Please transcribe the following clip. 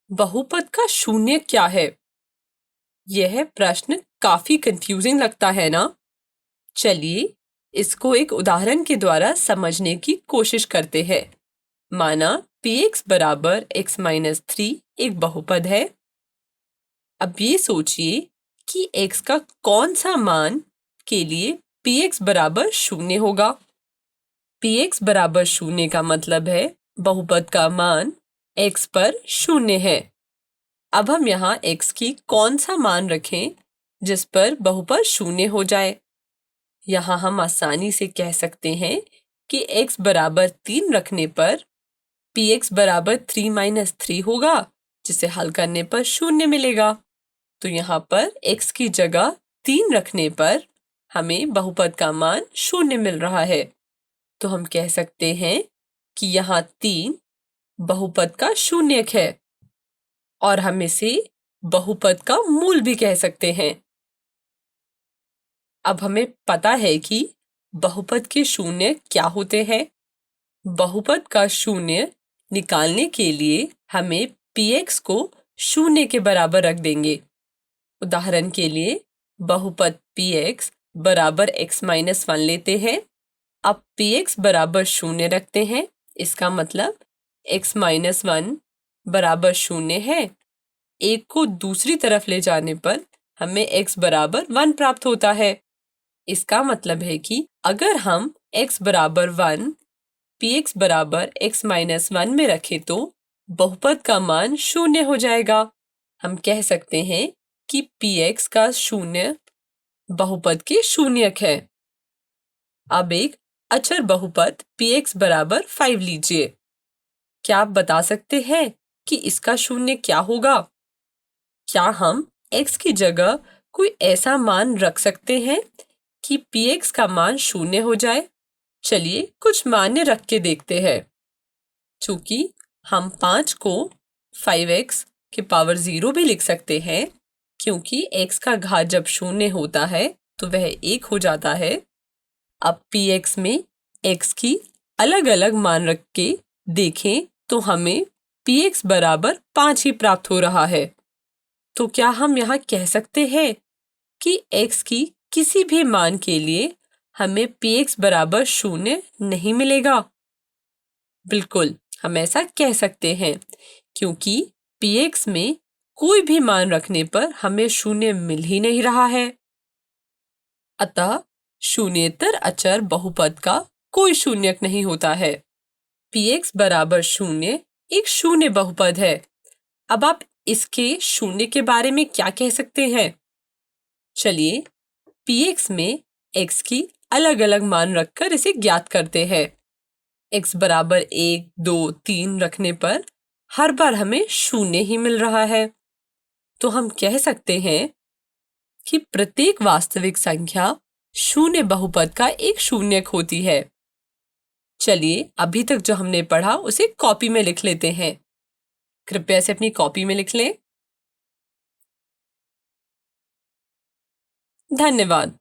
बहुपद का शून्य क्या है? यह प्रश्न काफी कंफ्यूजिंग लगता है ना? चलिए इसको एक उदाहरण के द्वारा समझने की कोशिश करते हैं। माना px बराबर x माइनस 3 एक बहुपद है। अब ये सोचिए कि x का कौन सा मान के लिए px बराबर शून्य होगा। px बराबर शून्य का मतलब है बहुपद का मान x पर शून्य है। अब हम यहाँ x की कौन सा मान रखें जिस पर बहुपद शून्य हो जाए। यहाँ हम आसानी से कह सकते हैं कि x बराबर 3 रखने पर px बराबर 3 माइनस 3 होगा, जिसे हल करने पर शून्य मिलेगा। तो यहाँ पर x की जगह 3 रखने पर हमें बहुपद का मान शून्य मिल रहा है। तो हम कह सकते हैं कि यहाँ 3 बहुपद का शून्यक है और हम इसे बहुपद का मूल भी कह सकते हैं। अब हमें पता है कि बहुपद के शून्य क्या होते हैं। बहुपद का शून्य निकालने के लिए हमें px को शून्य के बराबर रख देंगे। उदाहरण के लिए बहुपद px बराबर x माइनस 1 लेते हैं। अब px बराबर शून्य रखते हैं, इसका मतलब x माइनस 1 बराबर शून्य है। एक को दूसरी तरफ ले जाने पर हमें x बराबर 1 प्राप्त होता है। इसका मतलब है कि अगर हम x बराबर 1 px बराबर x माइनस 1 में रखें तो बहुपद का मान शून्य हो जाएगा। हम कह सकते हैं कि px का शून्य बहुपद के शून्यक है। अब एक अचर बहुपद px बराबर 5 लीजिए। क्या आप बता सकते हैं कि इसका शून्य क्या होगा? क्या हम x की जगह कोई ऐसा मान रख सकते हैं कि px का मान शून्य हो जाए? चलिए कुछ मान्य रख के देखते हैं। चूंकि हम 5 को 5x के पावर 0 भी लिख सकते हैं, क्योंकि x का घात जब शून्य होता है तो वह 1 हो जाता है। अब px में x की अलग अलग मान रख के देखें तो हमें px बराबर 5 ही प्राप्त हो रहा है। तो क्या हम यहाँ कह सकते हैं कि x की किसी भी मान के लिए हमें px बराबर शून्य नहीं मिलेगा? बिल्कुल, हम ऐसा कह सकते हैं, क्योंकि px में कोई भी मान रखने पर हमें शून्य मिल ही नहीं रहा है। अतः शून्येतर अचर बहुपद का कोई शून्यक नहीं होता है। px बराबर शून्य एक शून्य बहुपद है। अब आप इसके शून्य के बारे में क्या कह सकते हैं? चलिए px में x की अलग अलग मान रखकर इसे ज्ञात करते हैं। x बराबर 1, 2, 3 रखने पर हर बार हमें शून्य ही मिल रहा है। तो हम कह सकते हैं कि प्रत्येक वास्तविक संख्या शून्य बहुपद का एक शून्यक होती है। चलिए अभी तक जो हमने पढ़ा उसे कॉपी में लिख लेते हैं। कृपया इसे अपनी कॉपी में लिख लें। धन्यवाद।